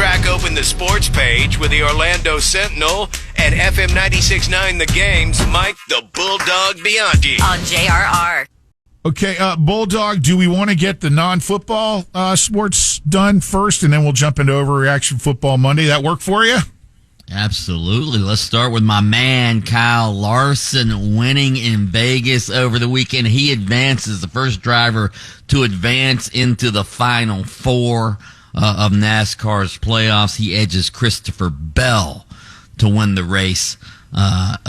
Crack open the sports page with the Orlando Sentinel and FM 96.9 The Game's Mike the Bulldog Bianchi. On JRR. Okay, Bulldog, do we want to get the non-football sports done first, and then we'll jump into Overreaction Football Monday? That work for you? Absolutely. Let's start with my man, Kyle Larson, winning in Vegas over the weekend. He advances, the first driver to advance into the Final Four of NASCAR's playoffs. He edges Christopher Bell to win the race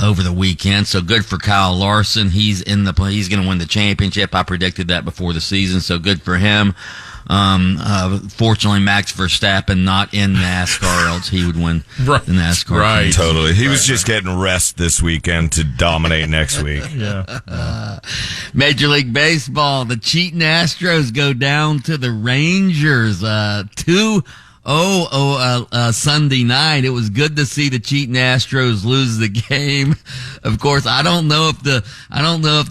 over the weekend. So good for Kyle Larson. He's going to win the championship. I predicted that before the season, so good for him. Fortunately, Max Verstappen not in NASCAR, else he would win the NASCAR. Right, totally. He was just getting rest this weekend to dominate next week. Yeah. Major League Baseball, the cheating Astros go down to the Rangers 2-0 Sunday night. It was good to see the cheating Astros lose the game. Of course, I don't know if the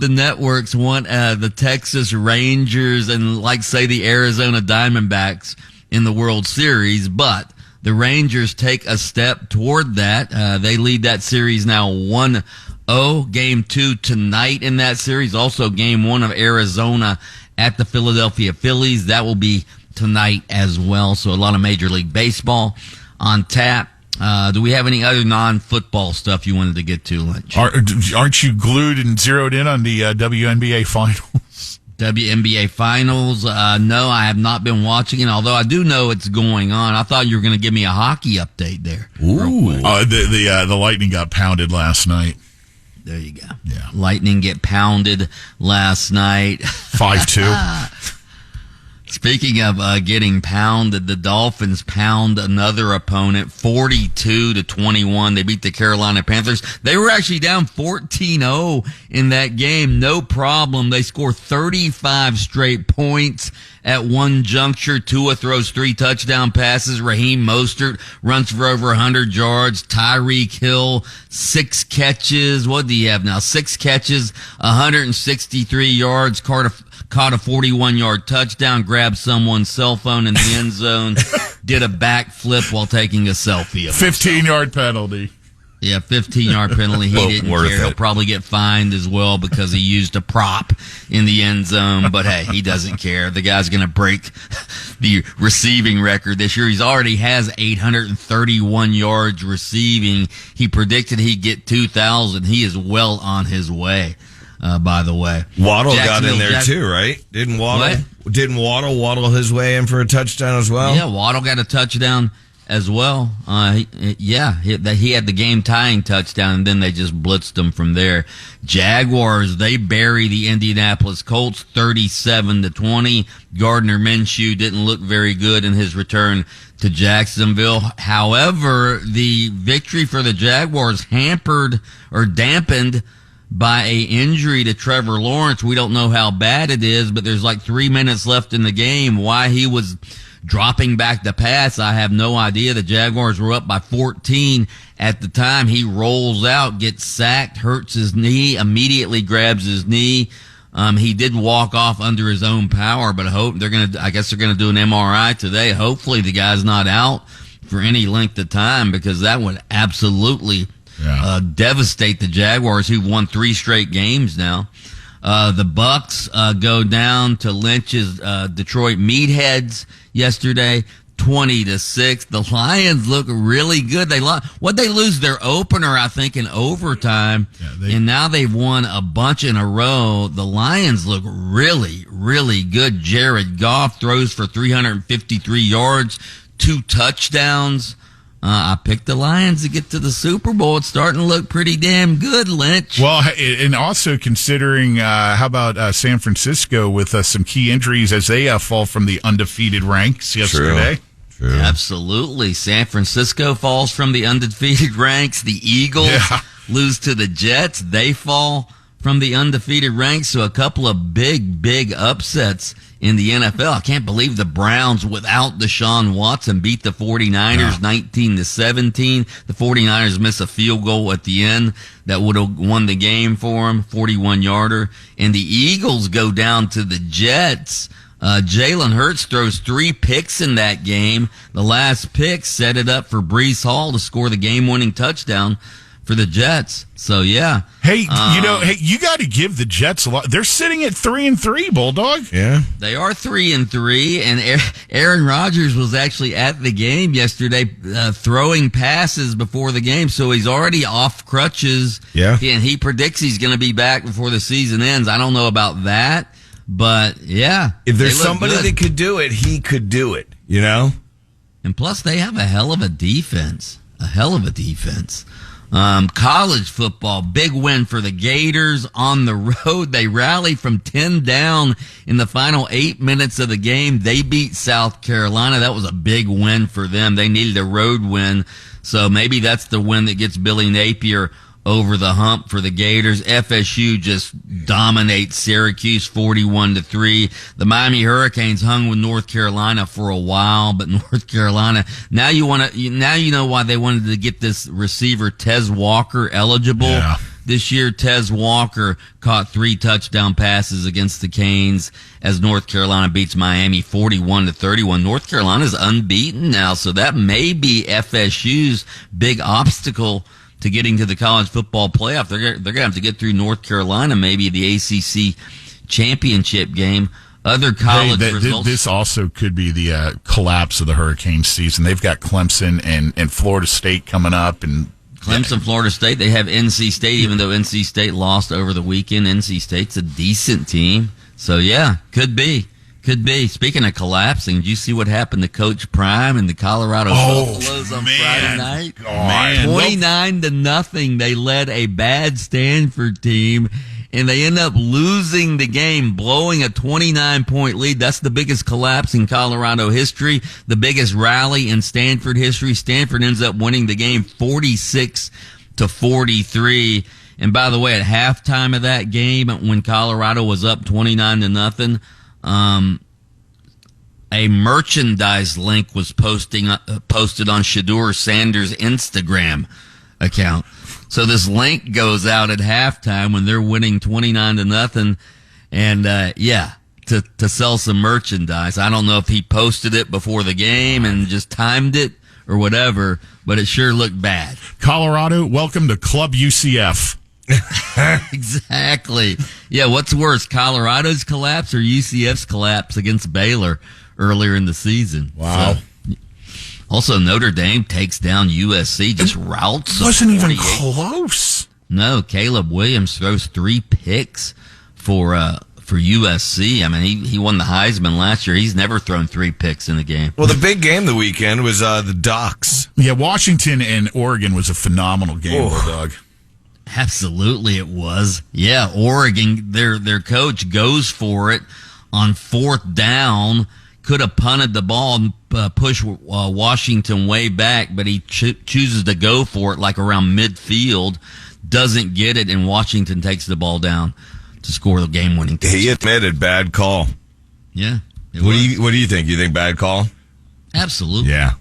networks want the Texas Rangers and say the Arizona Diamondbacks in the World Series, but the Rangers take a step toward that. They lead that series now 1-0. Game 2 tonight in that series. Also game 1 of Arizona at the Philadelphia Phillies. That will be tonight as well. So a lot of Major League Baseball on tap. Do we have any other non-football stuff you wanted to get to, Lynch? Aren't you glued and zeroed in on the WNBA finals? WNBA finals? No, I have not been watching it, although I do know it's going on. I thought you were going to give me a hockey update there. Ooh. The Lightning got pounded last night. There you go. Yeah. Lightning get pounded last night. 5-2. Speaking of getting pounded, the Dolphins pound another opponent 42-21. They beat the Carolina Panthers. They were actually down 14-0 in that game. No problem. They score 35 straight points at one juncture. Tua throws 3 touchdown passes. Raheem Mostert runs for over 100 yards. Tyreek Hill, 6 catches. What do you have now? 6 catches, 163 yards. Caught a 41-yard touchdown, grabbed someone's cell phone in the end zone, did a backflip while taking a selfie of 15-yard penalty. Yeah, 15-yard penalty. He didn't care. He'll probably get fined as well because he used a prop in the end zone. But, hey, he doesn't care. The guy's going to break the receiving record this year. He's already has 831 yards receiving. He predicted he'd get 2,000. He is well on his way. By the way, Waddle got in there too, right? Didn't Waddle waddle his way in for a touchdown as well? Yeah, Waddle got a touchdown as well. He had the game tying touchdown, and then they just blitzed him from there. Jaguars, they bury the Indianapolis Colts 37-20. Gardner Minshew didn't look very good in his return to Jacksonville. However, the victory for the Jaguars hampered or dampened by a injury to Trevor Lawrence. We don't know how bad it is, but there's 3 minutes left in the game. Why he was dropping back the pass, I have no idea. The Jaguars were up by 14 at the time. He rolls out, gets sacked, hurts his knee, immediately grabs his knee. He did walk off under his own power, but I guess they're gonna do an MRI today. Hopefully the guy's not out for any length of time, because that would absolutely devastate the Jaguars, who've won 3 straight games now. The Bucks go down to Lynch's Detroit Meatheads yesterday, 20-6. The Lions look really good. They lose their opener, I think, in overtime, and now they've won a bunch in a row. The Lions look really, really good. Jared Goff throws for 353 yards, 2 touchdowns. I picked the Lions to get to the Super Bowl. It's starting to look pretty damn good, Lynch. Well, and also considering, how about San Francisco with some key injuries as they fall from the undefeated ranks yesterday? True. Absolutely. San Francisco falls from the undefeated ranks. The Eagles lose to the Jets. They fall from the undefeated ranks. So a couple of big upsets in the NFL. I can't believe the Browns, without Deshaun Watson, beat the 49ers 19-17. The 49ers miss a field goal at the end that would have won the game for them, 41-yarder. And the Eagles go down to the Jets Jalen Hurts throws 3 picks in that game. The last pick set it up for Breece Hall to score the game-winning touchdown for the Jets. So, yeah. Hey, you got to give the Jets a lot. They're sitting at 3-3, Bulldog. Yeah. They are 3-3, and Aaron Rodgers was actually at the game yesterday throwing passes before the game, so he's already off crutches. Yeah. And he predicts he's going to be back before the season ends. I don't know about that, but, yeah. If there's somebody that could do it, he could do it, you know? And plus, they have a hell of a defense. College football, big win for the Gators on the road. They rally from 10 down in the final 8 minutes of the game. They beat South Carolina. That was a big win for them. They needed a road win. So maybe that's the win that gets Billy Napier over the hump for the Gators. FSU just dominates Syracuse 41-3. The Miami Hurricanes hung with North Carolina for a while, but North Carolina, now you know why they wanted to get this receiver Tez Walker eligible. Yeah. This year, Tez Walker caught 3 touchdown passes against the Canes as North Carolina beats Miami 41-31. North Carolina's unbeaten now, so that may be FSU's big obstacle to getting to the college football playoff. They're going to have to get through North Carolina, maybe the ACC championship game. Other college results. This also could be the collapse of the Hurricane season. They've got Clemson and Florida State coming up. And Clemson, Florida State. They have NC State, even though NC State lost over the weekend. NC State's a decent team. So, yeah, could be. Speaking of collapsing, did you see what happened to Coach Prime and the Colorado Buffaloes on Friday night? 29-0. They led a bad Stanford team, and they end up losing the game, blowing a 29-point lead. That's the biggest collapse in Colorado history, the biggest rally in Stanford history. Stanford ends up winning the game 46-43. And by the way, at halftime of that game, when Colorado was up 29-0, a merchandise link was posted on Shedeur Sanders' Instagram account. So this link goes out at halftime when they're winning 29-0, and to sell some merchandise. I don't know if he posted it before the game and just timed it or whatever, but it sure looked bad. Colorado, welcome to Club UCF. Exactly. Yeah, what's worse, Colorado's collapse or UCF's collapse against Baylor earlier in the season? Wow. So, also, Notre Dame takes down USC, just routs them. Wasn't even close. No, Caleb Williams throws 3 picks for USC. I mean, he won the Heisman last year. He's never thrown 3 picks in a game. Well, the big game the weekend was the Ducks. Yeah, Washington and Oregon was a phenomenal game, Bulldog. Absolutely, it was. Yeah, Oregon, their coach goes for it on 4th down. Could have punted the ball and pushed Washington way back, but he chooses to go for it like around midfield. Doesn't get it, and Washington takes the ball down to score the game-winning touchdown. He admitted bad call. Yeah. What do you think? You think bad call? Absolutely. Yeah,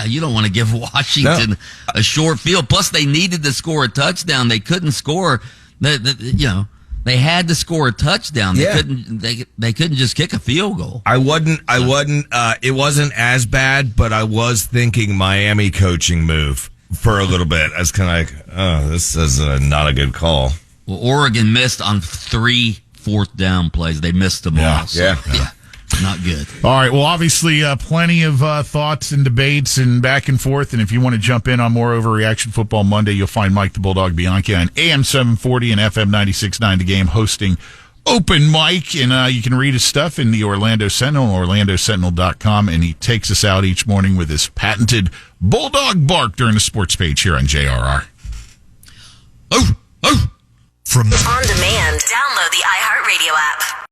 you don't want to give Washington a short field. Plus, they needed to score a touchdown. They couldn't score. They had to score a touchdown. They couldn't just kick a field goal. I wasn't. It wasn't as bad, but I was thinking Miami coaching move for a little bit. I was kind of like, this is not a good call. Well, Oregon missed on 3 4th down plays. They missed them all. So, yeah. Not good. All right. Well, obviously, plenty of thoughts and debates and back and forth. And if you want to jump in on more Overreaction Football Monday, you'll find Mike the Bulldog Bianchi on AM 740 and FM 96.9 The Game hosting Open Mic. And you can read his stuff in the Orlando Sentinel, orlandosentinel.com. And he takes us out each morning with his patented Bulldog bark during the sports page here on JRR. Oh. On demand, download the iHeartRadio app.